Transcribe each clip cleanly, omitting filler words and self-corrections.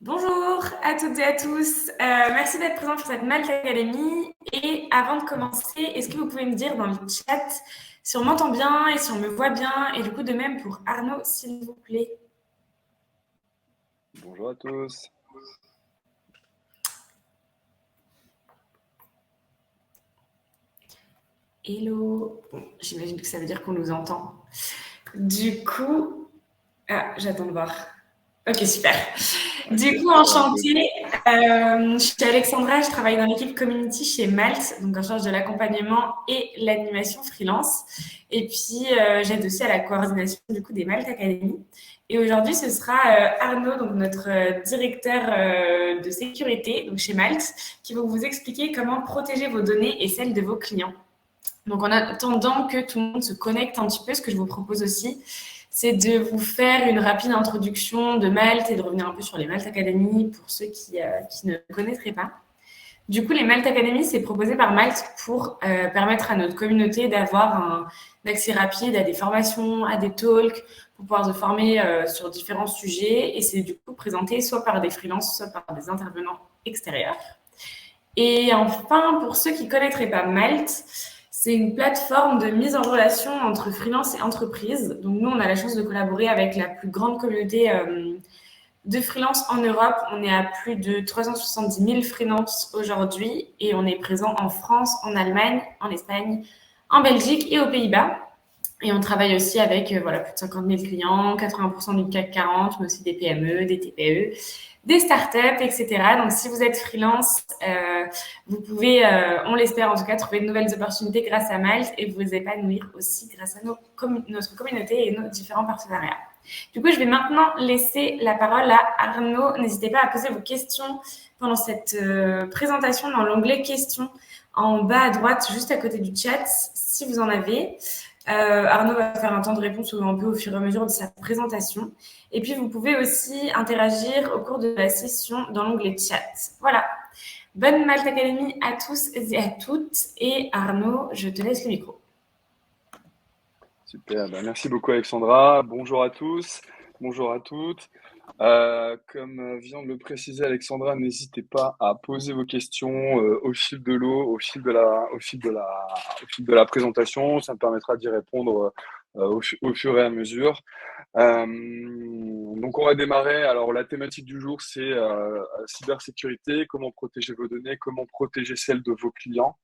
Bonjour à toutes et à tous. Merci d'être présents pour cette Malte Academy. Et avant de commencer, est-ce que vous pouvez me dire dans le chat si on m'entend bien et si on me voit bien? Et du coup, de même pour Arnaud, s'il vous plaît. Bonjour à tous. Hello. Bon, j'imagine que ça veut dire qu'on nous entend. Du coup, j'attends de voir. Ok, super. Ok, Du coup, ça roule. enchantée. Je suis Alexandra, je travaille dans l'équipe community chez Malte, donc en charge de l'accompagnement et l'animation freelance. Et puis, j'aide aussi à la coordination du coup des Malte Academy. Et aujourd'hui, ce sera Arnaud, donc notre directeur de sécurité, donc chez Malte, qui va vous expliquer comment protéger vos données et celles de vos clients. Donc, en attendant que tout le monde se connecte un petit peu, ce que je vous propose aussi, c'est de vous faire une rapide introduction de Malte et de revenir un peu sur les Malte Academy pour ceux qui ne connaîtraient pas. Du coup, les Malte Academy, c'est proposé par Malte pour permettre à notre communauté d'avoir un accès rapide à des formations, à des talks, pour pouvoir se former sur différents sujets. Et c'est du coup présenté soit par des freelances, soit par des intervenants extérieurs. Et enfin, pour ceux qui ne connaîtraient pas Malte, c'est une plateforme de mise en relation entre freelance et entreprise. Donc nous, on a la chance de collaborer avec la plus grande communauté de freelance en Europe. On est à plus de 370 000 freelances aujourd'hui et on est présent en France, en Allemagne, en Espagne, en Belgique et aux Pays-Bas. Et on travaille aussi avec voilà, plus de 50 000 clients, 80% du CAC 40, mais aussi des PME, des TPE, des startups, etc. Donc, si vous êtes freelance, vous pouvez, on l'espère en tout cas, trouver de nouvelles opportunités grâce à Malte et vous épanouir aussi grâce à notre communauté et nos différents partenariats. Du coup, je vais maintenant laisser la parole à Arnaud. N'hésitez pas à poser vos questions pendant cette présentation dans l'onglet questions en bas à droite, juste à côté du chat, si vous en avez. Arnaud va faire un temps de réponse un peu au fur et à mesure de sa présentation. Et puis, vous pouvez aussi interagir au cours de la session dans l'onglet chat. Voilà. Bonne Malte Academy à tous et à toutes. Et Arnaud, je te laisse le micro. Super, merci beaucoup Alexandra. Bonjour à tous, bonjour à toutes. Comme vient de le préciser Alexandra, n'hésitez pas à poser vos questions au fil de l'eau, au fil de la présentation. Ça me permettra d'y répondre au fur et à mesure. Donc on va démarrer. Alors la thématique du jour, c'est cybersécurité, comment protéger vos données, comment protéger celles de vos clients.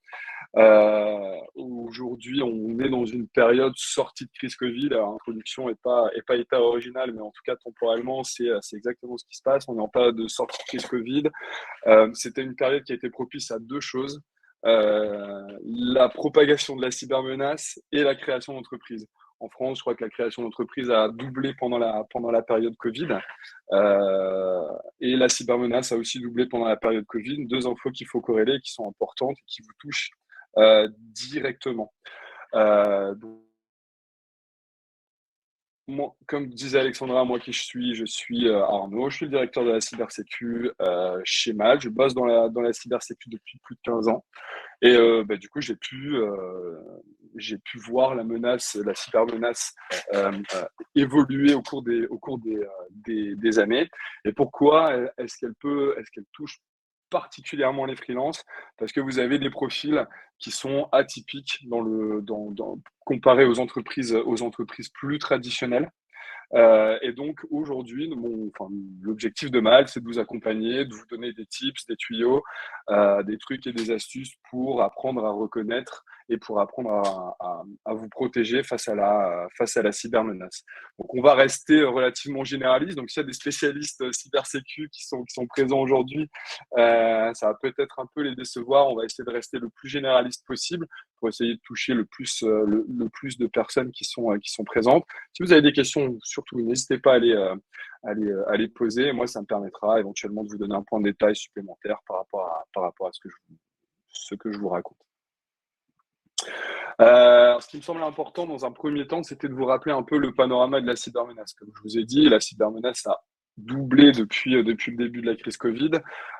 Aujourd'hui, on est dans une période sortie de crise Covid. Alors, l'introduction est pas hyper originale, mais en tout cas, temporellement, c'est exactement ce qui se passe. On est en période de sortie de crise Covid. C'était une période qui a été propice à deux choses. La propagation de la cybermenace et la création d'entreprises. En France, je crois que la création d'entreprises a doublé pendant la période Covid. Et la cybermenace a aussi doublé pendant la période Covid. Deux infos qu'il faut corréler, qui sont importantes, qui vous touchent directement. Donc, moi, comme disait Alexandra, moi qui je suis Arnaud, je suis le directeur de la cybersécu chez Mal. Je bosse dans la cybersécu depuis plus de 15 ans. Et du coup, j'ai pu voir la menace, la cybermenace évoluer au cours des années. Et pourquoi est-ce qu'elle touche particulièrement les freelances? Parce que vous avez des profils qui sont atypiques comparé aux entreprises plus traditionnelles. Et donc aujourd'hui, l'objectif de Malte, c'est de vous accompagner, de vous donner des tips, des tuyaux, des trucs et des astuces pour apprendre à reconnaître et pour apprendre à vous protéger face à la cybermenace. Donc on va rester relativement généraliste. Donc s'il y a des spécialistes cybersécu qui sont présents aujourd'hui, ça va peut-être un peu les décevoir. On va essayer de rester le plus généraliste possible pour essayer de toucher le plus de personnes qui sont présentes. Si vous avez des questions, surtout, n'hésitez pas à les poser. Moi, ça me permettra éventuellement de vous donner un point de détail supplémentaire par rapport à ce que je vous raconte. Ce qui me semble important dans un premier temps, c'était de vous rappeler un peu le panorama de la cybermenace. Comme je vous ai dit, la cybermenace a doublé depuis le début de la crise Covid.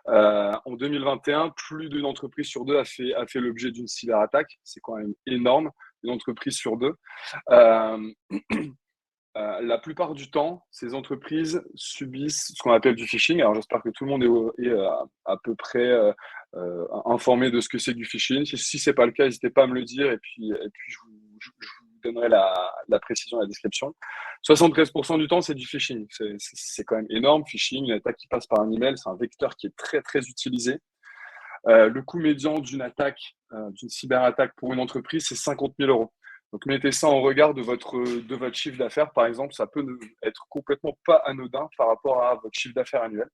En 2021, plus d'une entreprise sur deux a fait l'objet d'une cyberattaque. C'est quand même énorme, une entreprise sur deux. Euh, La plupart du temps, ces entreprises subissent ce qu'on appelle du phishing. Alors, j'espère que tout le monde est à peu près informé de ce que c'est du phishing. Si ce n'est pas le cas, n'hésitez pas à me le dire et puis je vous donnerai la précision, la description. 73% du temps, c'est du phishing. C'est quand même énorme. Phishing, une attaque qui passe par un email, c'est un vecteur qui est très, très utilisé. Le coût médian d'une attaque, d'une cyberattaque pour une entreprise, c'est 50 000 euros. Donc, mettez ça en regard de votre chiffre d'affaires, par exemple. Ça peut être complètement pas anodin par rapport à votre chiffre d'affaires annuel.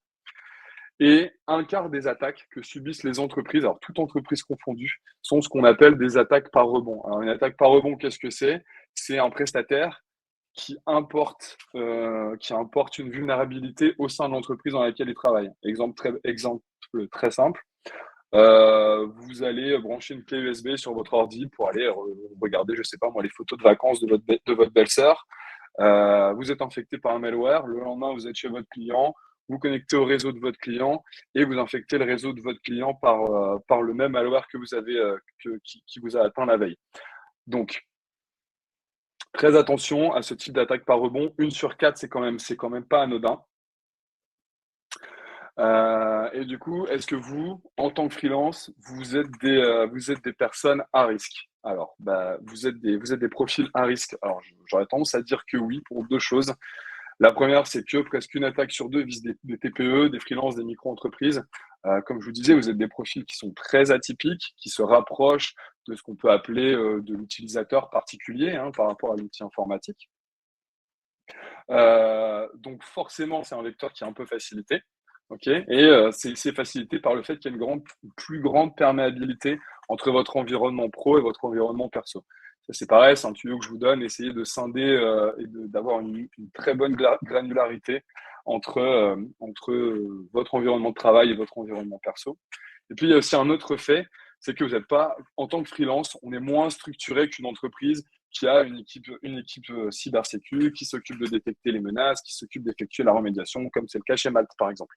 Et un quart des attaques que subissent les entreprises, alors toute entreprise confondue, sont ce qu'on appelle des attaques par rebond. Alors, une attaque par rebond, qu'est-ce que c'est? C'est un prestataire qui importe une vulnérabilité au sein de l'entreprise dans laquelle il travaille. Exemple très simple. Vous allez brancher une clé USB sur votre ordi pour aller regarder, je sais pas moi, les photos de vacances de votre belle-sœur. Vous êtes infecté par un malware. Le lendemain, vous êtes chez votre client. Vous connectez au réseau de votre client et vous infectez le réseau de votre client par le même malware que vous avez, qui vous a atteint la veille. Donc, très attention à ce type d'attaque par rebond. 1 sur 4, c'est quand même pas anodin. Et du coup, est-ce que vous, en tant que freelance, vous êtes des personnes à risque? Alors, vous êtes des profils à risque. Alors, j'aurais tendance à dire que oui, pour deux choses. La première, c'est que presque une attaque sur deux vise des TPE, des freelances, des micro-entreprises. Comme je vous disais, vous êtes des profils qui sont très atypiques, qui se rapprochent de ce qu'on peut appeler de l'utilisateur particulier, hein, par rapport à l'outil informatique. Donc forcément, c'est un vecteur qui est un peu facilité. Okay, et c'est facilité par le fait qu'il y a une plus grande perméabilité entre votre environnement pro et votre environnement perso. Ça, c'est pareil, c'est un tuyau que je vous donne. Essayez de scinder et d'avoir une très bonne granularité entre votre environnement de travail et votre environnement perso. Et puis, il y a aussi un autre fait, c'est que vous n'êtes pas, en tant que freelance, on est moins structuré qu'une entreprise qui a une équipe cybersécu, qui s'occupe de détecter les menaces, qui s'occupe d'effectuer la remédiation, comme c'est le cas chez Malte, par exemple.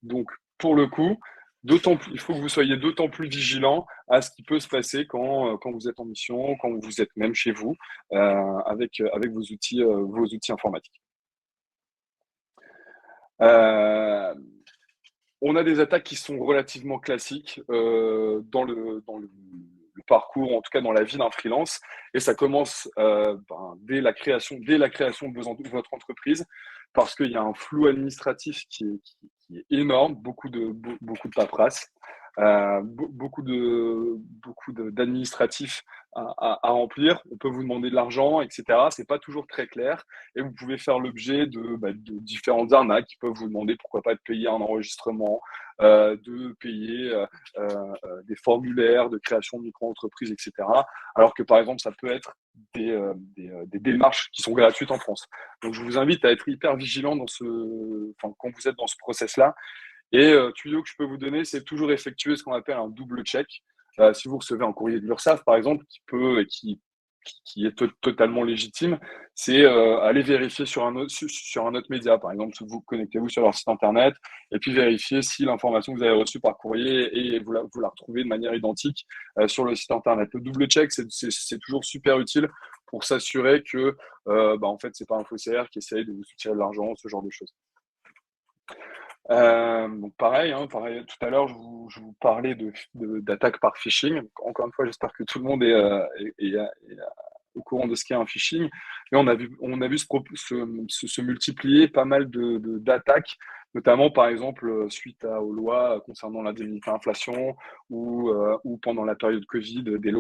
Donc, pour le coup, il faut que vous soyez d'autant plus vigilant à ce qui peut se passer quand vous êtes en mission, quand vous êtes même chez vous, avec vos outils informatiques. On a des attaques qui sont relativement classiques dans le parcours, en tout cas dans la vie d'un freelance, et ça commence dès la création de votre entreprise, parce qu'il y a un flou administratif qui est énorme, beaucoup de paperasse, beaucoup d'administratifs à remplir. On peut vous demander de l'argent, etc. C'est pas toujours très clair, et vous pouvez faire l'objet de différentes arnaques qui peuvent vous demander pourquoi pas de payer un enregistrement, de payer des formulaires de création de micro-entreprise, etc. Alors que par exemple, ça peut être des démarches qui sont gratuites en France. Donc je vous invite à être hyper vigilant quand vous êtes dans ce process-là. Et tuyau que je peux vous donner, c'est toujours effectuer ce qu'on appelle un double check. Si vous recevez un courrier de l'URSSAF, par exemple, qui est totalement légitime, c'est aller vérifier sur un autre média. Par exemple, vous connectez-vous sur leur site internet et puis vérifier si l'information que vous avez reçue par courrier et vous la retrouvez de manière identique sur le site internet. Le double check, c'est toujours super utile pour s'assurer que en fait, c'est pas un faussaire qui essaye de vous soutirer de l'argent, ce genre de choses. Donc pareil, tout à l'heure, je vous parlais d'attaque par phishing. Encore une fois, j'espère que tout le monde est au courant de ce qu'est un phishing. Et on a vu se multiplier pas mal d'attaques, notamment par exemple suite aux lois concernant l'indemnité inflation ou pendant la période Covid, des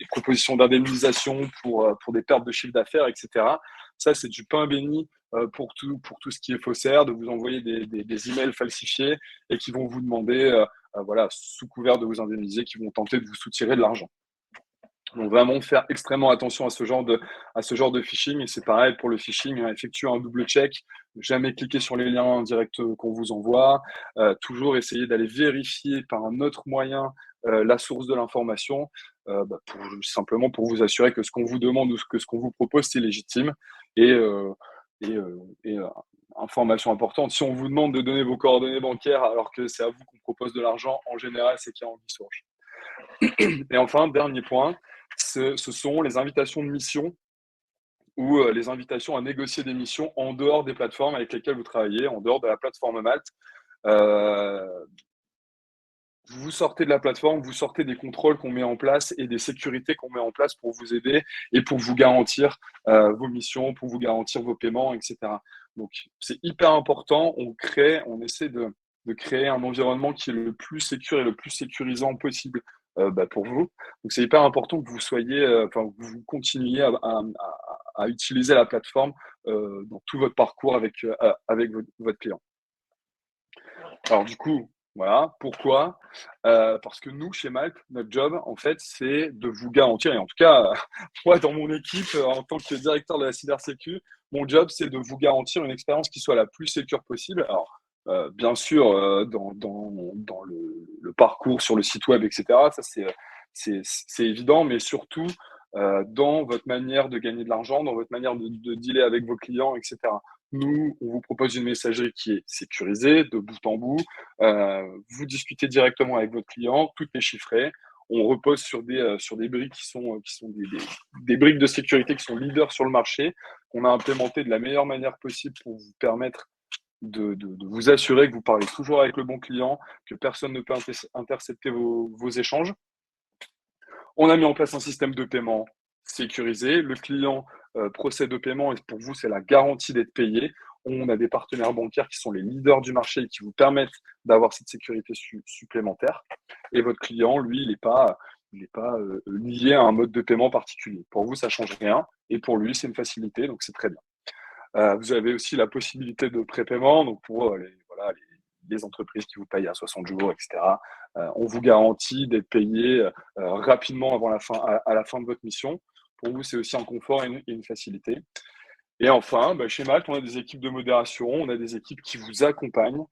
propositions d'indemnisation pour des pertes de chiffre d'affaires, etc. Ça, c'est du pain béni pour tout ce qui est faussaire, de vous envoyer des emails falsifiés et qui vont vous demander, sous couvert de vous indemniser, qui vont tenter de vous soutirer de l'argent. Donc vraiment faire extrêmement attention à ce genre de phishing. Et c'est pareil pour le phishing, hein, effectuer un double check, jamais cliquer sur les liens directs qu'on vous envoie, toujours essayer d'aller vérifier par un autre moyen la source de l'information, simplement pour vous assurer que ce qu'on vous demande ou que ce qu'on vous propose, c'est légitime. Et information importante, si on vous demande de donner vos coordonnées bancaires alors que c'est à vous qu'on propose de l'argent, en général, c'est qu'il y a anguille sous roche. Et enfin, dernier point, ce sont les invitations de mission ou les invitations à négocier des missions en dehors des plateformes avec lesquelles vous travaillez, en dehors de la plateforme Malte. Euh, vous sortez de la plateforme, vous sortez des contrôles qu'on met en place et des sécurités qu'on met en place pour vous aider et pour vous garantir vos missions, pour vous garantir vos paiements, etc. Donc, c'est hyper important. On essaie de créer un environnement qui est le plus sécur et le plus sécurisant possible pour vous. Donc, c'est hyper important que vous soyez, que vous continuiez à utiliser la plateforme dans tout votre parcours avec votre client. Alors du coup, voilà, pourquoi? Parce que nous, chez Malte, notre job, en fait, c'est de vous garantir, et en tout cas, moi, dans mon équipe, en tant que directeur de la cybersécu, mon job, c'est de vous garantir une expérience qui soit la plus sécure possible. Alors, bien sûr, dans le parcours sur le site web, etc., ça, c'est évident, mais surtout dans votre manière de gagner de l'argent, dans votre manière de dealer avec vos clients, etc. Nous, on vous propose une messagerie qui est sécurisée de bout en bout. Vous discutez directement avec votre client, tout est chiffré. On repose sur des briques qui sont des briques de sécurité qui sont leaders sur le marché, qu'on a implémentées de la meilleure manière possible pour vous permettre de vous assurer que vous parlez toujours avec le bon client, que personne ne peut intercepter vos échanges. On a mis en place un système de paiement sécurisé. Le client procède au paiement et pour vous, c'est la garantie d'être payé. On a des partenaires bancaires qui sont les leaders du marché et qui vous permettent d'avoir cette sécurité supplémentaire. Et votre client, lui, il n'est pas lié à un mode de paiement particulier. Pour vous, ça ne change rien. Et pour lui, c'est une facilité, donc c'est très bien. Vous avez aussi la possibilité de prépaiement, donc pour les entreprises qui vous payent à 60 jours, etc. On vous garantit d'être payé rapidement avant à la fin de votre mission. Pour vous, c'est aussi un confort et une facilité. Et enfin, chez Malte, on a des équipes de modération, on a des équipes qui vous accompagnent,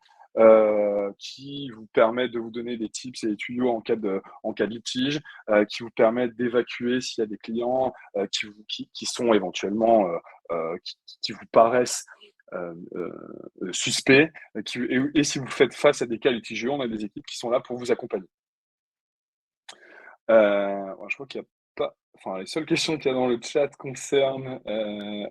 qui vous permettent de vous donner des tips et des tuyaux en cas de litige, qui vous permettent d'évacuer s'il y a des clients qui sont éventuellement, qui vous paraissent suspects. Et si vous faites face à des cas litigieux, on a des équipes qui sont là pour vous accompagner. Je crois qu'il n'y a pas. Enfin, les seules questions qu'il y a dans le chat concernent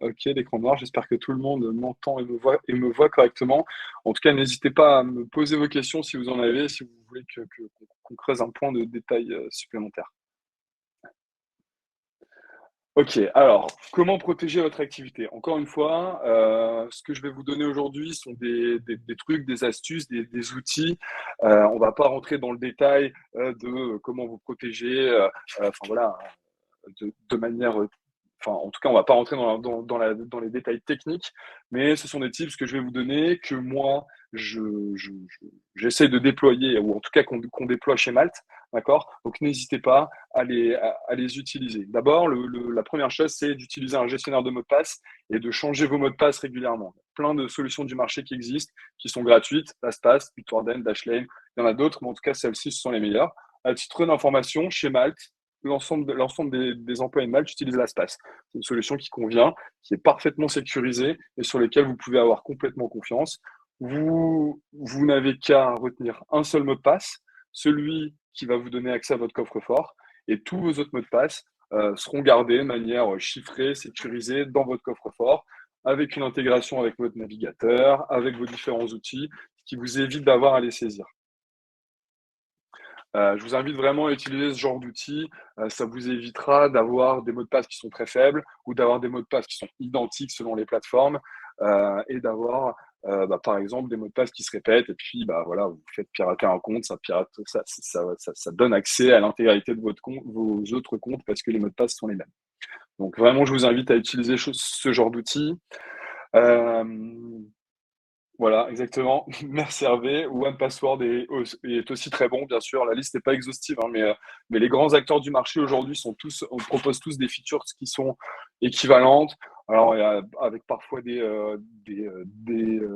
OK, l'écran noir. J'espère que tout le monde m'entend et me voit correctement. En tout cas, n'hésitez pas à me poser vos questions si vous en avez, si vous voulez qu'on creuse un point de détail supplémentaire. Ok, alors, comment protéger votre activité? Encore une fois, ce que je vais vous donner aujourd'hui sont des trucs, des astuces, des outils. On va pas rentrer dans le détail de comment vous protéger, voilà, de manière, en tout cas, on va pas rentrer dans les détails techniques, mais ce sont des tips que je vais vous donner, que moi, j'essaie de déployer, ou en tout cas qu'on déploie chez Malte, d'accord? Donc, n'hésitez pas à les utiliser. D'abord, la première chose, c'est d'utiliser un gestionnaire de mots de passe et de changer vos mots de passe régulièrement. Plein de solutions du marché qui existent, qui sont gratuites, LastPass, Bitwarden, Dashlane, il y en a d'autres, mais en tout cas, celles-ci sont les meilleures. À titre d'information, chez Malte, l'ensemble des employés de Malte utilisent LastPass. C'est une solution qui convient, qui est parfaitement sécurisée et sur laquelle vous pouvez avoir complètement confiance. Vous n'avez qu'à retenir un seul mot de passe, celui qui va vous donner accès à votre coffre-fort, et tous vos autres mots de passe seront gardés de manière chiffrée, sécurisée dans votre coffre-fort, avec une intégration avec votre navigateur, avec vos différents outils, qui vous évite d'avoir à les saisir. Je vous invite vraiment à utiliser ce genre d'outils. Ça vous évitera d'avoir des mots de passe qui sont très faibles ou d'avoir des mots de passe qui sont identiques selon les plateformes et d'avoir, par exemple, des mots de passe qui se répètent et puis, voilà, vous faites pirater un compte, ça donne accès à l'intégralité de votre compte, vos autres comptes parce que les mots de passe sont les mêmes. Donc, vraiment, je vous invite à utiliser ce genre d'outils. Voilà, exactement. Merci Hervé. One Password est aussi très bon, bien sûr. La liste n'est pas exhaustive, hein, mais les grands acteurs du marché aujourd'hui proposent tous des features qui sont équivalentes. Alors, avec parfois des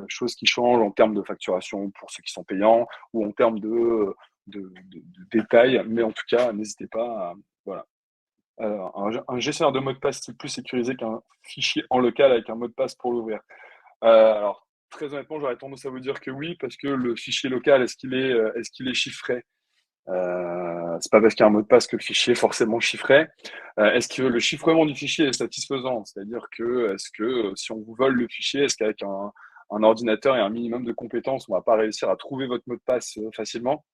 choses qui changent en termes de facturation pour ceux qui sont payants ou en termes de détails. Mais en tout cas, n'hésitez pas voilà. Un gestionnaire de mot de passe, c'est plus sécurisé qu'un fichier en local avec un mot de passe pour l'ouvrir. Alors, très honnêtement, j'aurais tendance à vous dire que oui, parce que le fichier local, est-ce qu'il est chiffré? C'est pas parce qu'il y a un mot de passe que le fichier est forcément chiffré. Est-ce que le chiffrement du fichier est satisfaisant? C'est-à-dire que, est-ce que si on vous vole le fichier, est-ce qu'avec un ordinateur et un minimum de compétences, on va pas réussir à trouver votre mot de passe facilement?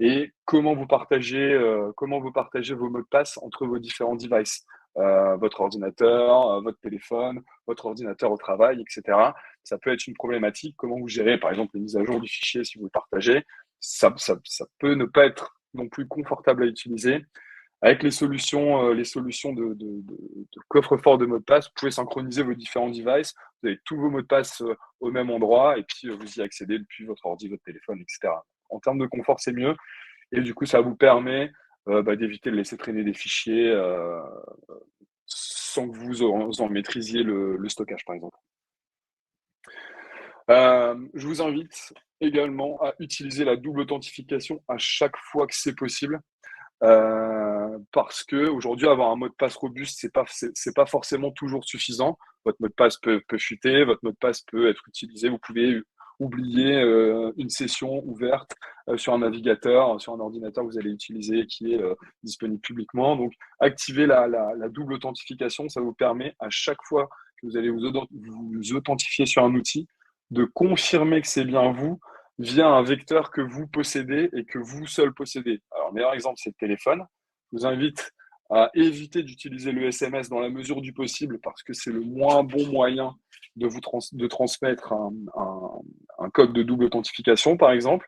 Et comment vous partagez vos mots de passe entre vos différents devices, votre ordinateur, votre téléphone, votre ordinateur au travail, etc. Ça peut être une problématique. Comment vous gérez, par exemple, les mises à jour du fichier si vous le partagez? Ça peut ne pas être non plus confortable à utiliser. Avec les solutions de coffre-fort de mots de passe, vous pouvez synchroniser vos différents devices. Vous avez tous vos mots de passe au même endroit et puis vous y accédez depuis votre ordi, votre téléphone, etc. En termes de confort, c'est mieux. Et du coup, ça vous permet d'éviter de laisser traîner des fichiers sans que vous en maîtrisiez le stockage, par exemple. Je vous invite également à utiliser la double authentification à chaque fois que c'est possible. Parce que aujourd'hui, avoir un mot de passe robuste, c'est pas forcément toujours suffisant. Votre mot de passe peut fuiter, votre mot de passe peut être utilisé. Vous pouvez oublier une session ouverte sur un navigateur, sur un ordinateur que vous allez utiliser qui est disponible publiquement. Donc, activer la double authentification, ça vous permet à chaque fois que vous allez vous authentifier sur un outil de confirmer que c'est bien vous via un vecteur que vous possédez et que vous seul possédez. Alors, meilleur exemple, c'est le téléphone. Je vous invite à éviter d'utiliser le SMS dans la mesure du possible parce que c'est le moins bon moyen de transmettre un code de double authentification, par exemple,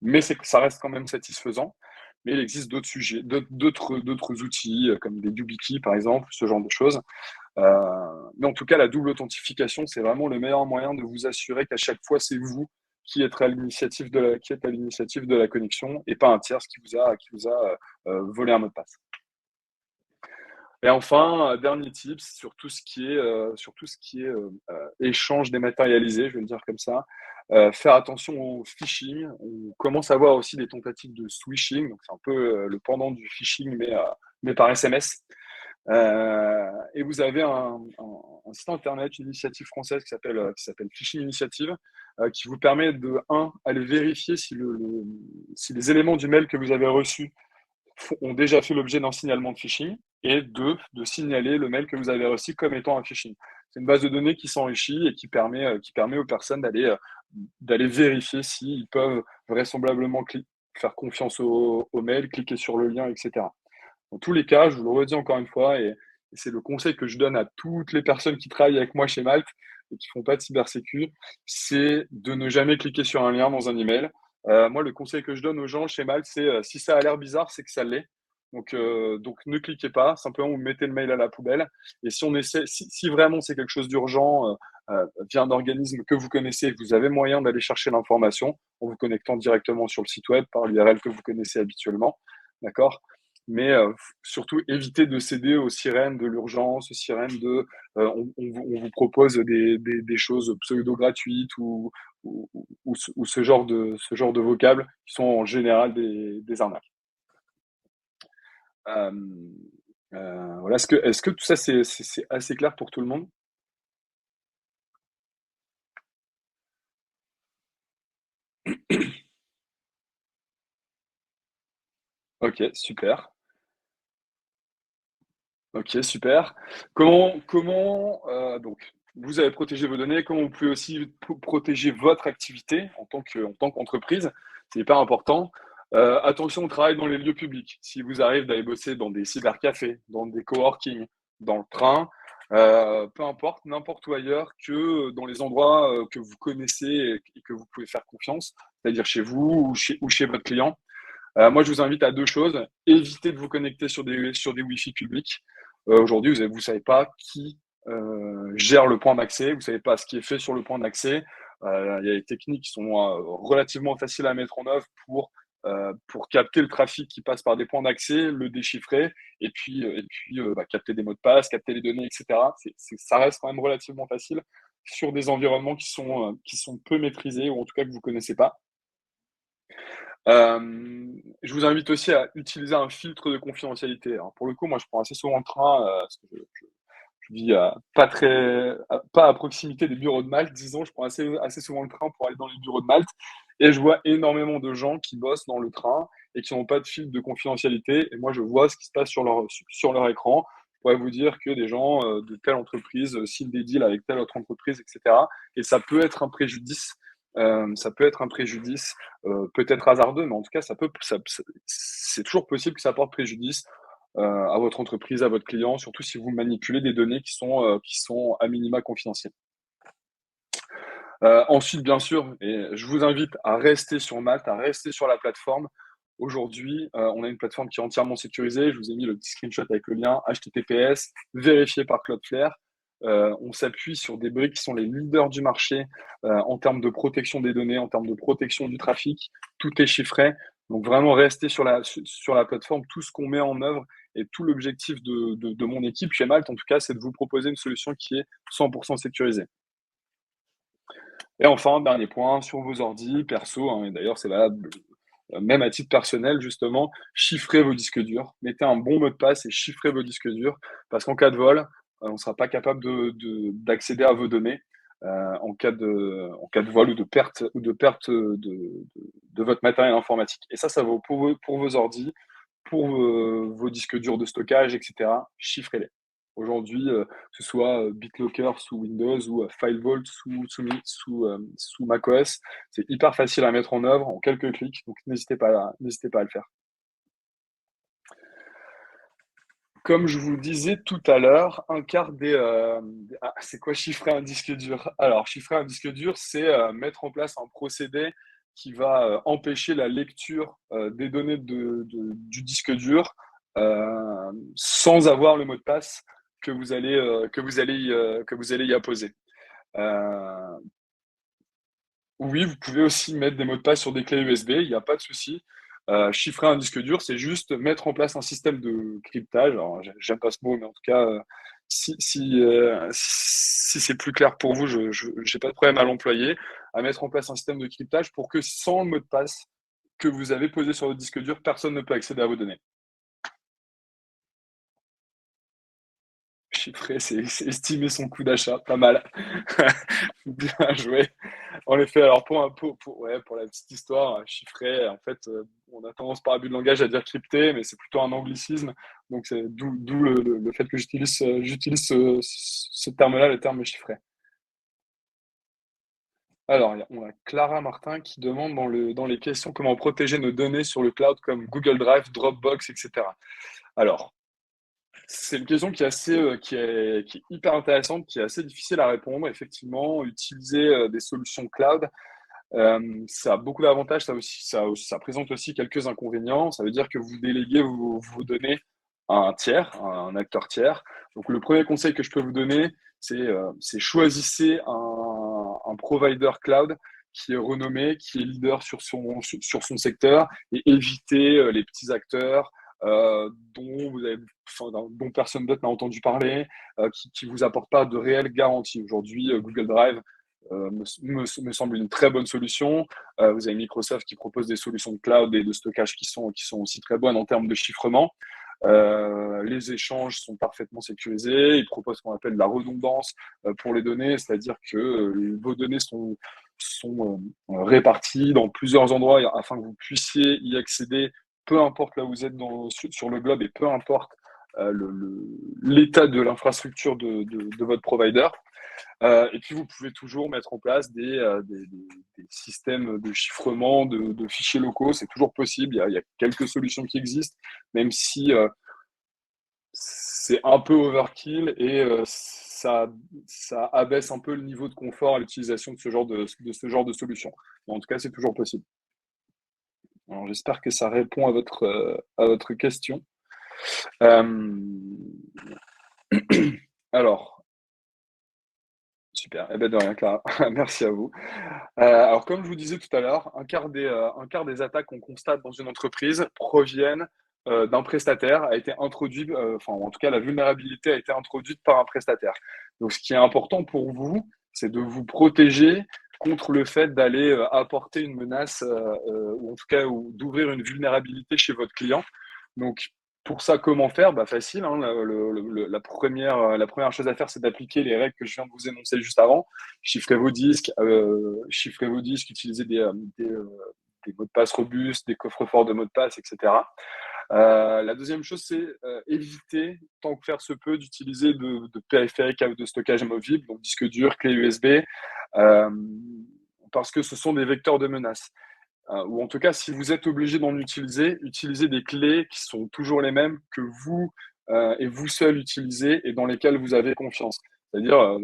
mais ça reste quand même satisfaisant. Mais il existe d'autres sujets, d'autres outils comme des YubiKey, par exemple, ce genre de choses. Mais en tout cas, la double authentification, c'est vraiment le meilleur moyen de vous assurer qu'à chaque fois, c'est vous qui êtes à l'initiative de la connexion et pas un tiers qui vous a volé un mot de passe. Et enfin, dernier tips sur tout ce qui est échange dématérialisé, je vais le dire comme ça. Faire attention au phishing. On commence à voir aussi des tentatives de swishing, donc c'est un peu le pendant du phishing, mais par SMS. Et vous avez un site internet, une initiative française qui s'appelle Phishing Initiative, qui vous permet aller vérifier si les éléments du mail que vous avez reçu ont déjà fait l'objet d'un signalement de phishing, et deux, de signaler le mail que vous avez reçu comme étant un phishing. C'est une base de données qui s'enrichit et qui permet aux personnes d'aller vérifier s'ils peuvent vraisemblablement faire confiance au mail, cliquer sur le lien, etc. Dans tous les cas, je vous le redis encore une fois, et c'est le conseil que je donne à toutes les personnes qui travaillent avec moi chez Malte et qui font pas de cybersécu, c'est de ne jamais cliquer sur un lien dans un email. Moi, le conseil que je donne aux gens chez Malte, c'est si ça a l'air bizarre, c'est que ça l'est. Donc ne cliquez pas, simplement vous mettez le mail à la poubelle. Et si vraiment c'est quelque chose d'urgent via un organisme que vous connaissez, vous avez moyen d'aller chercher l'information en vous connectant directement sur le site web par l'URL que vous connaissez habituellement. D'accord? Mais surtout, évitez de céder aux sirènes de l'urgence, aux sirènes on vous propose des choses pseudo-gratuites ou ce genre de vocables qui sont en général des arnaques. Euh, voilà. Est-ce que tout ça, c'est assez clair pour tout le monde? Ok, super. Ok, super. Donc, vous avez protégé vos données, comment vous pouvez aussi protéger votre activité en tant qu'entreprise? C'est hyper important. Attention au travail dans les lieux publics. Si vous arrivez d'aller bosser dans des cybercafés, dans des coworking, dans le train, peu importe, n'importe où ailleurs que dans les endroits que vous connaissez et que vous pouvez faire confiance, c'est-à-dire chez vous ou chez votre client. Moi, je vous invite à deux choses. Évitez de vous connecter sur des Wi-Fi publics. Aujourd'hui, vous ne savez pas qui gère le point d'accès, vous ne savez pas ce qui est fait sur le point d'accès. Il y a des techniques qui sont relativement faciles à mettre en œuvre pour capter le trafic qui passe par des points d'accès, le déchiffrer, et puis capter des mots de passe, capter les données, etc. Ça reste quand même relativement facile sur des environnements qui sont peu maîtrisés, ou en tout cas que vous ne connaissez pas. Je vous invite aussi à utiliser un filtre de confidentialité. Alors pour le coup, moi, je prends assez souvent le train, parce que je vis pas à proximité des bureaux de Malte, disons. Je prends assez souvent le train pour aller dans les bureaux de Malte, et je vois énormément de gens qui bossent dans le train et qui n'ont pas de filtre de confidentialité. Et moi, je vois ce qui se passe sur leur écran. Je pourrais vous dire que des gens de telle entreprise signent des deals avec telle autre entreprise, etc. Et ça peut être un préjudice. Ça peut être un préjudice, peut-être hasardeux, mais en tout cas, c'est toujours possible que ça porte préjudice à votre entreprise, à votre client, surtout si vous manipulez des données qui sont à minima confidentielles. Ensuite, bien sûr, et je vous invite à rester sur Malte, à rester sur la plateforme. Aujourd'hui, on a une plateforme qui est entièrement sécurisée. Je vous ai mis le petit screenshot avec le lien HTTPS, vérifié par Cloudflare. On s'appuie sur des briques qui sont les leaders du marché en termes de protection des données, en termes de protection du trafic. Tout est chiffré. Donc vraiment, rester sur la plateforme. Tout ce qu'on met en œuvre et tout l'objectif de mon équipe chez Malte, en tout cas, c'est de vous proposer une solution qui est 100% sécurisée. Et enfin, dernier point, sur vos ordis perso, hein, et d'ailleurs c'est valable même à titre personnel, justement, chiffrez vos disques durs, mettez un bon mot de passe et chiffrez vos disques durs, parce qu'en cas de vol, on ne sera pas capable d'accéder à vos données en cas de vol ou de perte de votre matériel informatique. Et ça vaut pour vos ordis, pour vos disques durs de stockage, etc. Chiffrez-les. Aujourd'hui, que ce soit BitLocker sous Windows ou FileVault sous macOS, c'est hyper facile à mettre en œuvre en quelques clics, donc n'hésitez pas à le faire. Comme je vous le disais tout à l'heure, un quart c'est quoi chiffrer un disque dur? Alors, chiffrer un disque dur, c'est mettre en place un procédé qui va empêcher la lecture des données du disque dur sans avoir le mot de passe que vous allez y apposer. Euh, oui, vous pouvez aussi mettre des mots de passe sur des clés USB, il n'y a pas de souci. Chiffrer un disque dur, c'est juste mettre en place un système de cryptage. Alors, j'aime pas ce mot, mais en tout cas, si c'est plus clair pour vous, je n'ai pas de problème à l'employer, à mettre en place un système de cryptage pour que sans le mot de passe que vous avez posé sur votre disque dur, personne ne peut accéder à vos données. Chiffrer, c'est estimer son coût d'achat, pas mal. Bien joué. En effet, alors pour la petite histoire, chiffrer, en fait, on a tendance par abus de langage à dire crypté, mais c'est plutôt un anglicisme. Donc c'est d'où le fait que j'utilise ce terme-là, le terme chiffré. Alors, on a Clara Martin qui demande dans les questions comment protéger nos données sur le cloud comme Google Drive, Dropbox, etc. Alors, c'est une question qui est qui est hyper intéressante, qui est assez difficile à répondre. Effectivement, utiliser des solutions cloud, ça a beaucoup d'avantages, ça présente aussi quelques inconvénients. Ça veut dire que vous déléguez vos données à un tiers, à un acteur tiers. Donc, le premier conseil que je peux vous donner, c'est choisissez un provider cloud qui est renommé, qui est leader sur son secteur et évitez les petits acteurs dont personne d'autre n'a entendu parler, qui vous apportent pas de réelles garanties. Aujourd'hui, Google Drive me semble une très bonne solution. Vous avez Microsoft qui propose des solutions de cloud et de stockage qui sont aussi très bonnes en termes de chiffrement. Les échanges sont parfaitement sécurisés. Ils proposent ce qu'on appelle la redondance pour les données, c'est-à-dire que vos données sont réparties dans plusieurs endroits afin que vous puissiez y accéder, peu importe là où vous êtes sur le globe et peu importe l'état de l'infrastructure de votre provider. Et puis, vous pouvez toujours mettre en place des systèmes de chiffrement de fichiers locaux. C'est toujours possible. Il y a quelques solutions qui existent, même si c'est un peu overkill et ça abaisse un peu le niveau de confort à l'utilisation de ce genre de solution. Mais en tout cas, c'est toujours possible. Alors, j'espère que ça répond à votre question. Alors, super. Eh ben de rien, Clara. Merci à vous. Alors, comme je vous disais tout à l'heure, un quart des attaques qu'on constate dans une entreprise proviennent d'un prestataire, a été introduit, enfin, en tout cas, la vulnérabilité a été introduite par un prestataire. Donc, ce qui est important pour vous, c'est de vous protéger contre le fait d'aller apporter une menace ou en tout cas d'ouvrir une vulnérabilité chez votre client. Donc, pour ça, comment faire? Bah, facile, hein, la première chose à faire, c'est d'appliquer les règles que je viens de vous énoncer juste avant. Chiffrez vos disques, utilisez des mots de passe robustes, des coffres-forts de mots de passe, etc. La deuxième chose, c'est éviter, tant que faire se peut, d'utiliser de périphériques de stockage amovibles, donc disque dur, clé USB, euh, parce que ce sont des vecteurs de menace. Ou en tout cas, si vous êtes obligé d'en utiliser, utilisez des clés qui sont toujours les mêmes que vous et vous seul utilisez et dans lesquelles vous avez confiance. C'est-à-dire,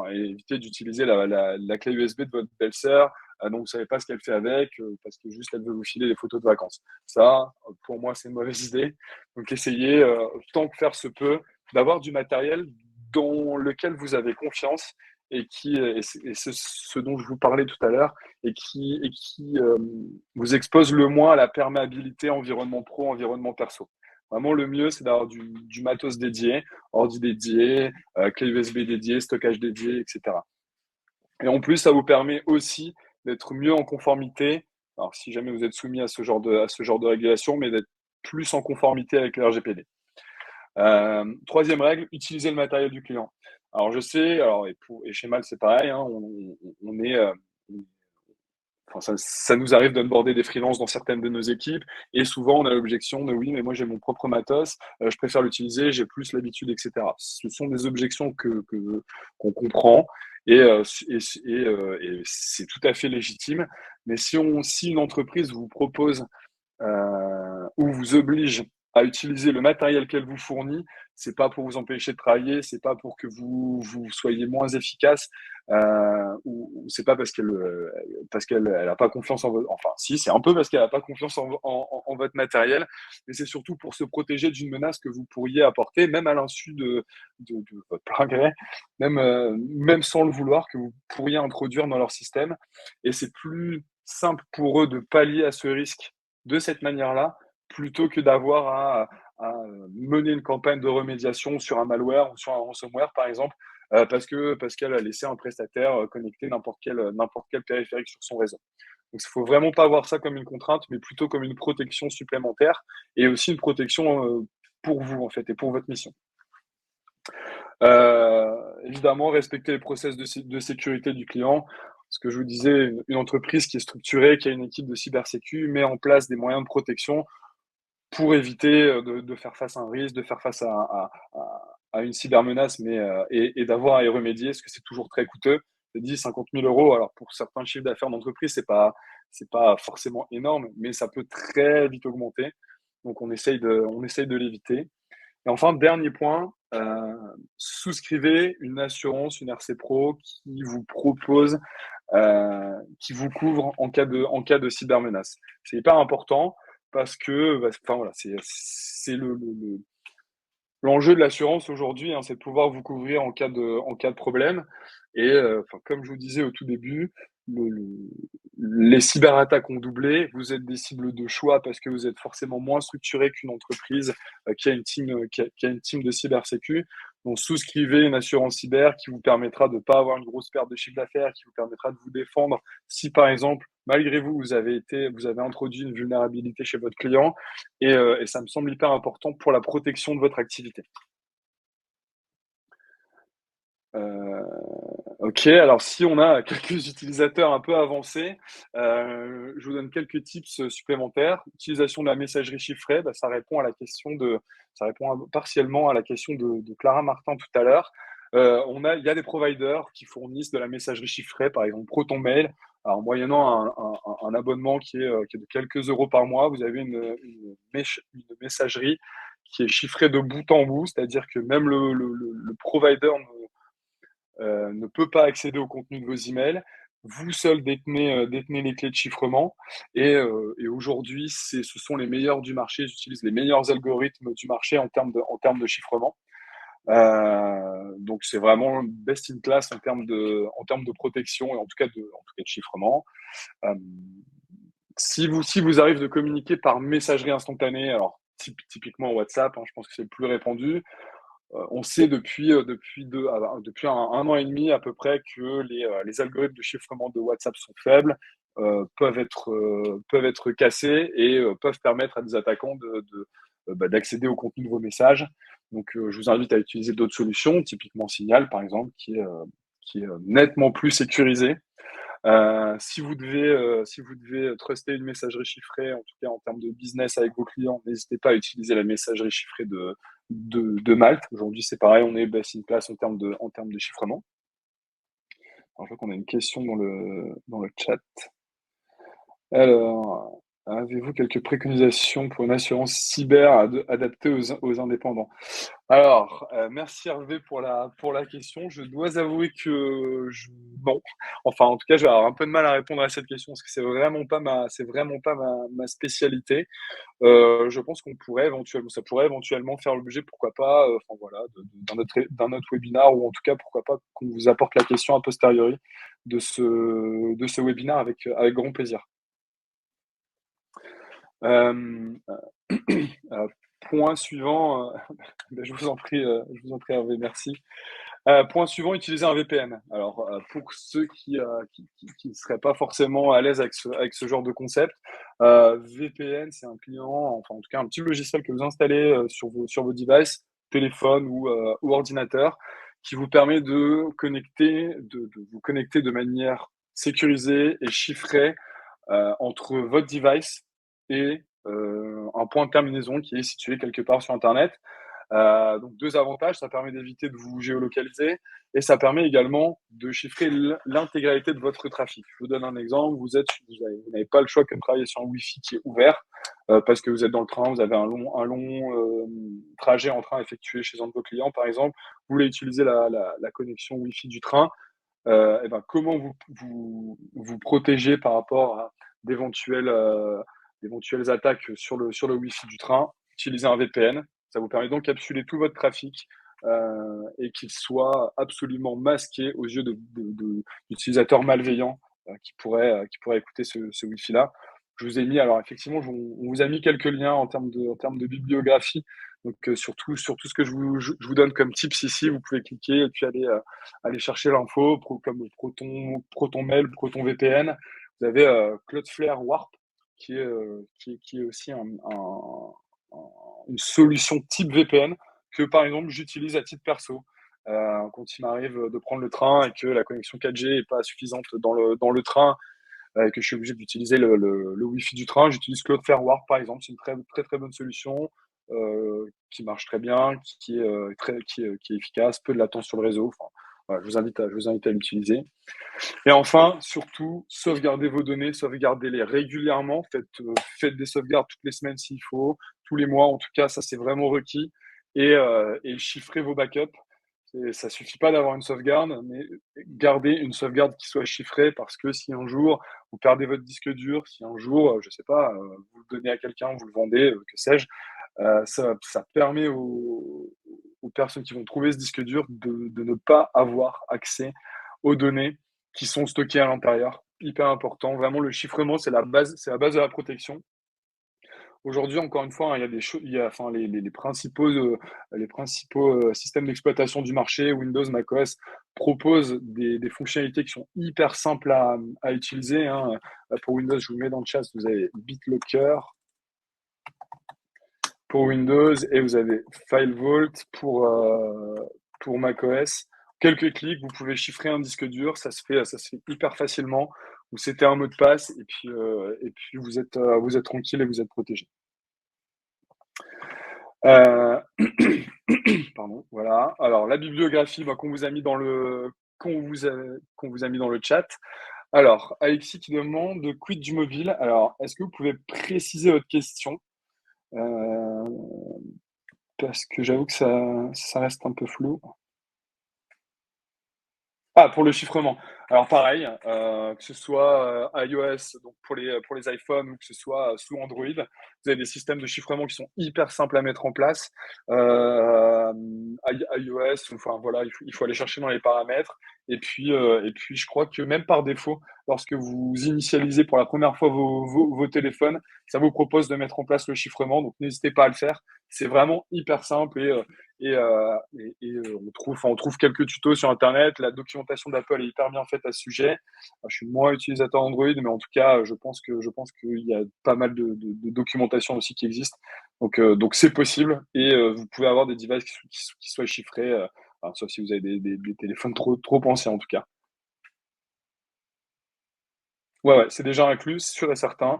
éviter d'utiliser la clé USB de votre belle-sœur, donc vous savez pas ce qu'elle fait avec, parce que juste elle veut vous filer des photos de vacances. Ça, pour moi, c'est une mauvaise idée. Donc essayez, tant que faire se peut, d'avoir du matériel dans lequel vous avez confiance et c'est ce dont je vous parlais tout à l'heure et qui vous expose le moins à la perméabilité environnement pro, environnement perso. Vraiment, le mieux, c'est d'avoir du matos dédié, ordi dédié, clé USB dédiée, stockage dédié, etc. Et en plus, ça vous permet aussi d'être mieux en conformité. Alors, si jamais vous êtes soumis à ce genre de régulation, mais d'être plus en conformité avec le RGPD. Troisième règle, utiliser le matériel du client. Alors, je sais, et chez Mal, c'est pareil, hein, on est, ça nous arrive d'onboarder des freelances dans certaines de nos équipes et souvent on a l'objection de oui, mais moi j'ai mon propre matos, je préfère l'utiliser, j'ai plus l'habitude, etc. Ce sont des objections qu'on comprend et c'est tout à fait légitime. Mais si une entreprise vous propose ou vous oblige à utiliser le matériel qu'elle vous fournit, c'est pas pour vous empêcher de travailler, c'est pas pour que vous soyez moins efficace, ou c'est pas parce qu'elle elle a pas confiance en votre, enfin si, c'est un peu parce qu'elle a pas confiance en votre matériel, mais c'est surtout pour se protéger d'une menace que vous pourriez apporter, même à l'insu de votre plein gré, même sans le vouloir, que vous pourriez introduire dans leur système. Et c'est plus simple pour eux de pallier à ce risque de cette manière-là, plutôt que d'avoir à mener une campagne de remédiation sur un malware ou sur un ransomware, par exemple, parce qu'elle a laissé un prestataire connecter n'importe quel périphérique sur son réseau. Donc, il ne faut vraiment pas voir ça comme une contrainte, mais plutôt comme une protection supplémentaire et aussi une protection pour vous, en fait, et pour votre mission. Évidemment, respecter les process de sécurité du client. Ce que je vous disais, une entreprise qui est structurée, qui a une équipe de cybersécu, met en place des moyens de protection pour éviter de faire face à un risque, de faire face à une cybermenace, et d'avoir à y remédier, parce que c'est toujours très coûteux. C'est 10, 50 000 euros. Alors, pour certains chiffres d'affaires d'entreprise, c'est pas forcément énorme, mais ça peut très vite augmenter. Donc, on essaye de l'éviter. Et enfin, dernier point, souscrivez une assurance, une RC Pro qui vous propose, qui vous couvre en cas de cybermenace. C'est hyper important parce que, enfin voilà, c'est l'enjeu de l'assurance aujourd'hui, hein, c'est de pouvoir vous couvrir en cas de problème. Et comme je vous disais au tout début, les cyberattaques ont doublé. Vous êtes des cibles de choix parce que vous êtes forcément moins structuré qu'une entreprise qui a une team, qui a une team de cybersécu. Donc, souscrivez une assurance cyber qui vous permettra de ne pas avoir une grosse perte de chiffre d'affaires, qui vous permettra de vous défendre si, par exemple, malgré vous, vous avez introduit une vulnérabilité chez votre client. Et ça me semble hyper important pour la protection de votre activité. Ok, alors si on a quelques utilisateurs un peu avancés, je vous donne quelques tips supplémentaires. Utilisation de la messagerie chiffrée, ça répond partiellement à la question de Clara Martin tout à l'heure. Il y a des providers qui fournissent de la messagerie chiffrée, par exemple ProtonMail. Alors, moyennant un abonnement qui est de quelques euros par mois, vous avez une messagerie qui est chiffrée de bout en bout, c'est-à-dire que même le provider ne peut pas accéder au contenu de vos emails. Vous seul détenez les clés de chiffrement. Et aujourd'hui, ce sont les meilleurs du marché. Ils utilisent les meilleurs algorithmes du marché en termes de chiffrement. Donc, c'est vraiment best in class en termes de protection et en tout cas de chiffrement. Euh, si vous arrive de communiquer par messagerie instantanée, alors typiquement WhatsApp, hein, je pense que c'est le plus répandu. On sait depuis un an et demi à peu près que les algorithmes de chiffrement de WhatsApp sont faibles, peuvent être cassés et peuvent permettre à des attaquants d'accéder au contenu de vos messages. Donc, je vous invite à utiliser d'autres solutions, typiquement Signal par exemple, qui est nettement plus sécurisé. Si vous devez truster une messagerie chiffrée, en tout cas en termes de business avec vos clients, n'hésitez pas à utiliser la messagerie chiffrée de Malte. Aujourd'hui, c'est pareil, on est best in class en termes de chiffrement. Alors, je vois qu'on a une question dans le chat. Alors, avez-vous quelques préconisations pour une assurance cyber adaptée aux indépendants? Alors, merci Hervé pour la question. Je dois avouer que non. Enfin, en tout cas, je vais avoir un peu de mal à répondre à cette question parce que c'est vraiment pas ma spécialité. Je pense ça pourrait éventuellement faire l'objet, pourquoi pas, enfin voilà, d'un autre webinar ou en tout cas, pourquoi pas qu'on vous apporte la question a posteriori de ce webinaire avec grand plaisir. Hem, point suivant, bah, je vous en prie Hervé, merci. Point suivant, utiliser un VPN. Alors, pour ceux qui ne seraient pas forcément à l'aise avec ce genre de concept, VPN, c'est un client, enfin, en tout cas, un petit logiciel que vous installez, sur vos devices, téléphone ou ordinateur, qui vous permet de vous connecter de manière sécurisée et chiffrée, entre votre device et un point de terminaison qui est situé quelque part sur internet. Donc 2 avantages, ça permet d'éviter de vous géolocaliser et ça permet également de chiffrer l'intégralité de votre trafic. Je vous donne un exemple, vous n'avez pas le choix que de travailler sur un Wi-Fi qui est ouvert, parce que vous êtes dans le train, vous avez trajet en train effectué chez un de vos clients, par exemple. Vous voulez utiliser la connexion Wi-Fi du train, et ben, comment vous protéger par rapport à d'éventuelles attaques sur le Wi-Fi du train? Utilisez un VPN. Ça vous permet d'encapsuler tout votre trafic, et qu'il soit absolument masqué aux yeux d'utilisateurs malveillants, qui pourraient écouter ce Wi-Fi-là. Je vous ai mis alors effectivement, on vous a mis quelques liens en termes de bibliographie. Donc, sur tout ce que je vous donne comme tips ici, vous pouvez cliquer et puis aller chercher l'info, comme ProtonMail, ProtonVPN. Vous avez Cloudflare Warp, qui est aussi une solution type VPN que, par exemple, j'utilise à titre perso. Quand il m'arrive de prendre le train et que la connexion 4G n'est pas suffisante dans le train, et que je suis obligé d'utiliser le Wi-Fi du train, j'utilise Cloudflare Warp, par exemple. C'est une très bonne solution, qui marche très bien, qui est efficace, peu de latence sur le réseau. Enfin, voilà, je vous invite à l'utiliser. Et enfin, surtout, sauvegardez vos données, sauvegardez-les régulièrement. Faites des sauvegardes toutes les semaines s'il faut, tous les mois en tout cas, ça c'est vraiment requis. Et chiffrez vos backups. Ça suffit pas d'avoir une sauvegarde, mais gardez une sauvegarde qui soit chiffrée parce que si un jour vous perdez votre disque dur, si un jour, je sais pas, vous le donnez à quelqu'un, vous le vendez, que sais-je, ça permet aux personnes qui vont trouver ce disque dur de ne pas avoir accès aux données qui sont stockées à l'intérieur. Hyper important. Vraiment, le chiffrement, c'est la base de la protection. Aujourd'hui, encore une fois, hein, il y a des choses, enfin, les principaux systèmes d'exploitation du marché, Windows, macOS, proposent des fonctionnalités qui sont hyper simples à utiliser, hein. Pour Windows, je vous mets dans le chat, vous avez BitLocker pour Windows et vous avez FileVault pour macOS. Quelques clics, vous pouvez chiffrer un disque dur, ça se fait hyper facilement. Vous setez un mot de passe et puis vous êtes tranquille et vous êtes protégé. Pardon, voilà. Alors la bibliographie, bah, qu'on vous a mis dans le chat. Alors, Alexis qui demande quid du mobile. Alors, est-ce que vous pouvez préciser votre question? Parce que j'avoue que ça reste un peu flou. Ah, pour le chiffrement. Alors pareil, que ce soit, iOS, donc pour les iPhones ou que ce soit sous Android, vous avez des systèmes de chiffrement qui sont hyper simples à mettre en place. iOS, enfin voilà, il faut aller chercher dans les paramètres et puis je crois que même par défaut, lorsque vous initialisez pour la première fois vos téléphones, ça vous propose de mettre en place le chiffrement, donc n'hésitez pas à le faire. C'est vraiment hyper simple on trouve quelques tutos sur internet. La documentation d'Apple est hyper bien faite à ce sujet. Je suis moins utilisateur Android, mais en tout cas, je pense qu'il y a pas mal de documentation aussi qui existe. Donc c'est possible et vous pouvez avoir des devices qui soient chiffrés, sauf si vous avez des téléphones trop anciens en tout cas. Ouais, c'est déjà inclus, sûr et certain.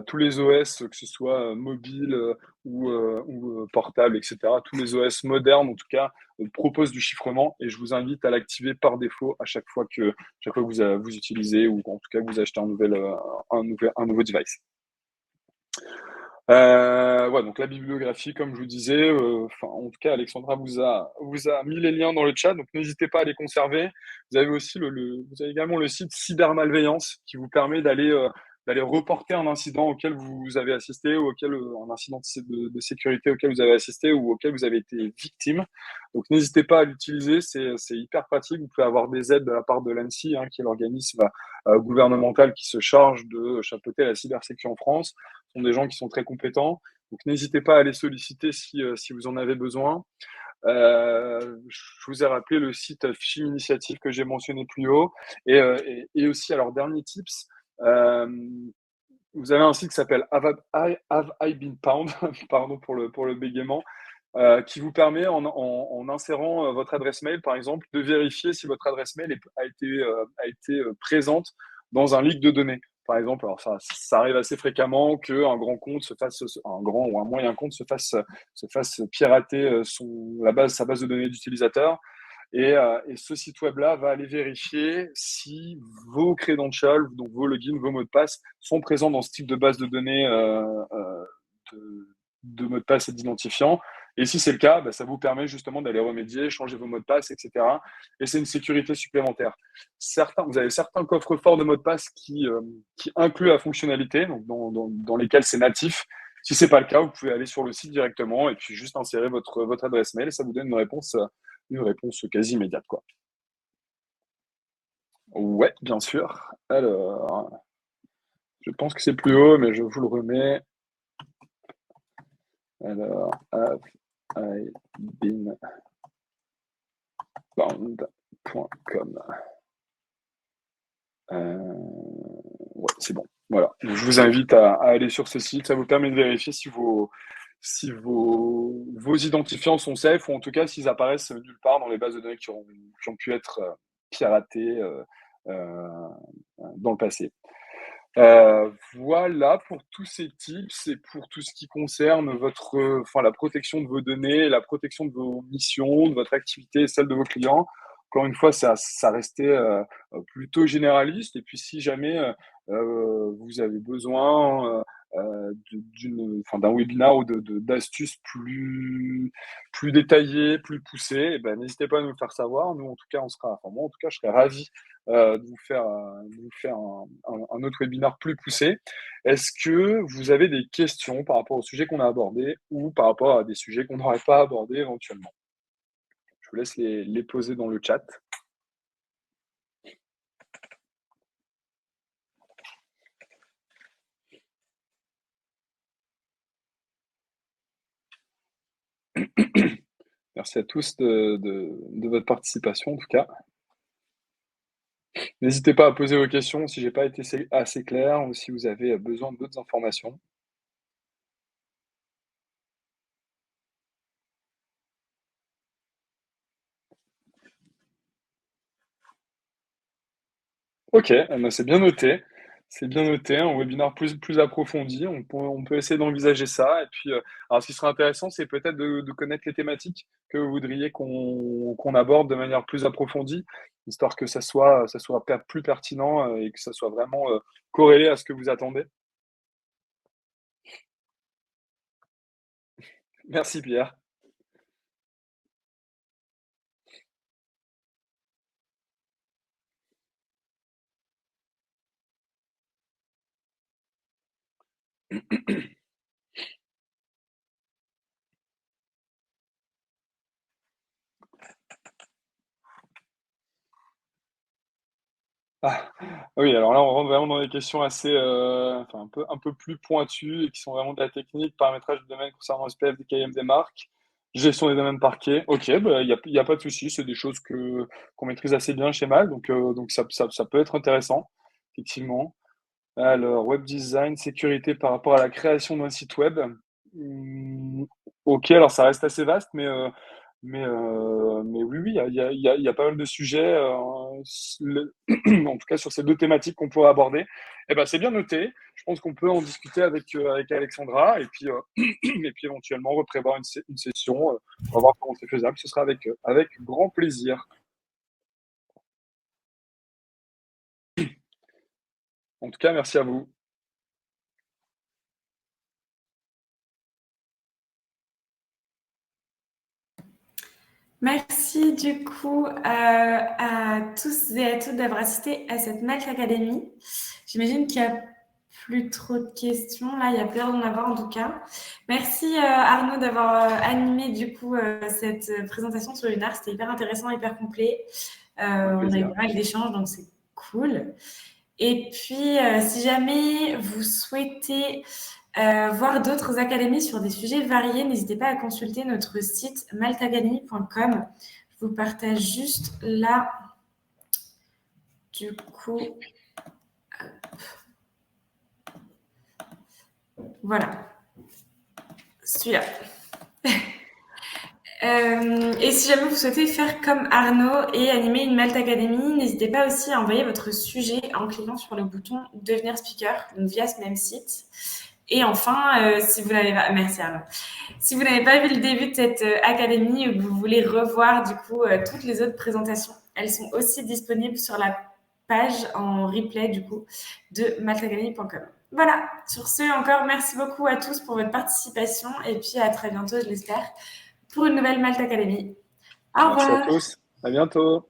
Tous les OS, que ce soit, mobile, ou portable et cetera, tous les OS modernes en tout cas, proposent du chiffrement et je vous invite à l'activer par défaut à chaque fois que vous utilisez ou en tout cas que vous achetez un nouveau device. Ouais, donc la bibliographie, comme je vous disais, enfin, en tout cas, Alexandra vous a mis les liens dans le chat, donc n'hésitez pas à les conserver. Vous avez aussi vous avez également le site Cybermalveillance qui vous permet d'aller reporter un incident auquel vous avez assisté ou un incident de sécurité auquel vous avez assisté ou auquel vous avez été victime. Donc n'hésitez pas à l'utiliser, c'est hyper pratique. Vous pouvez avoir des aides de la part de l'ANSSI, hein, qui est l'organisme gouvernemental qui se charge de chapeauter la cybersécurité en France. Ce sont des gens qui sont très compétents. Donc n'hésitez pas à les solliciter si vous en avez besoin. Je vous ai rappelé le site Phishing Initiative que j'ai mentionné plus haut. Et aussi, alors dernier tips, euh, vous avez un site qui s'appelle Have I Been Pwned, pardon pour le bégaiement, qui vous permet, en insérant votre adresse mail, par exemple, de vérifier si votre adresse mail a été présente dans un leak de données. Par exemple, alors ça arrive assez fréquemment qu'un grand compte un grand ou un moyen compte se fasse pirater sa base de données d'utilisateur. Et ce site web-là va aller vérifier si vos credentials, donc vos logins, vos mots de passe, sont présents dans ce type de base de données de, de mots de passe et d'identifiants. Et si c'est le cas, bah, ça vous permet justement d'aller remédier, changer vos mots de passe, etc. Et c'est une sécurité supplémentaire. Vous avez certains coffres-forts de mots de passe qui incluent la fonctionnalité, donc dans lesquels c'est natif. Si c'est pas le cas, vous pouvez aller sur le site directement et puis juste insérer votre adresse mail et ça vous donne une réponse quasi immédiate, quoi. Ouais, bien sûr. Alors, je pense que c'est plus haut, mais je vous le remets. Alors, have I been bound.com. Ouais, c'est bon. Voilà. Donc, je vous invite à aller sur ce site. Ça vous permet de vérifier si vos identifiants sont safe ou en tout cas s'ils apparaissent nulle part dans les bases de données qui ont pu être piratées euh, dans le passé. Voilà pour tous ces tips et pour tout ce qui concerne la protection de vos données, la protection de vos missions, de votre activité et celle de vos clients. Encore une fois, ça restait plutôt généraliste. Et puis, si jamais vous avez besoin d'un webinar ou d'astuces plus détaillées, plus poussées, eh ben, n'hésitez pas à nous le faire savoir. Nous, en tout cas, moi, en tout cas, je serais ravi de vous faire un autre webinaire plus poussé. Est-ce que vous avez des questions par rapport au sujet qu'on a abordé ou par rapport à des sujets qu'on n'aurait pas abordés éventuellement? Je vous laisse les poser dans le chat. Merci à tous de votre participation en tout cas. N'hésitez pas à poser vos questions si j'ai pas été assez clair ou si vous avez besoin d'autres informations. Ok, eh ben, c'est bien noté. C'est bien noté, un webinaire plus approfondi. On peut essayer d'envisager ça. Et puis, alors, ce qui serait intéressant, c'est peut-être de connaître les thématiques que vous voudriez qu'on aborde de manière plus approfondie, histoire que ça soit plus pertinent et que ça soit vraiment corrélé à ce que vous attendez. Merci, Pierre. Ah, oui, alors là, on rentre vraiment dans des questions assez, enfin, un peu plus pointues et qui sont vraiment de la technique, paramétrage de domaine concernant SPF, DKIM des marques, gestion des domaines parqués. Ok, bah, il y a pas de souci, c'est des choses qu'on maîtrise assez bien chez Mal, donc ça peut être intéressant, effectivement. Alors, web design, sécurité par rapport à la création d'un site web. Hmm, ok, alors ça reste assez vaste, Mais oui, oui, il y a pas mal de sujets, en tout cas sur ces deux thématiques qu'on pourrait aborder. Eh ben, c'est bien noté. Je pense qu'on peut en discuter avec Alexandra et puis, et puis éventuellement reprévoir une session. On va voir comment c'est faisable. Ce sera avec grand plaisir. En tout cas, merci à vous. Merci du coup à tous et à toutes d'avoir assisté à cette Malte Academy. J'imagine qu'il n'y a plus trop de questions. Là, il y a plus l'air d'en avoir en tout cas. Merci Arnaud d'avoir animé du coup cette présentation sur Lunar. C'était hyper intéressant, hyper complet. Avec On a eu plaisir. pas mal d'échanges, donc c'est cool. Et puis, si jamais vous souhaitez voir d'autres académies sur des sujets variés, n'hésitez pas à consulter notre site maltacademy.com. Je vous partage juste là, du coup, voilà, celui-là. Et si jamais vous souhaitez faire comme Arnaud et animer une Malte Academy, n'hésitez pas aussi à envoyer votre sujet en cliquant sur le bouton devenir speaker, donc via ce même site. Et enfin, si vous n'avez pas, merci Arnaud. Si vous n'avez pas vu le début de cette académie ou que vous voulez revoir du coup toutes les autres présentations, elles sont aussi disponibles sur la page en replay du coup de maltacademy.com. Voilà, sur ce, encore merci beaucoup à tous pour votre participation et puis à très bientôt, je l'espère, pour une nouvelle Malte Academy. Au Merci à revoir. tous. À bientôt.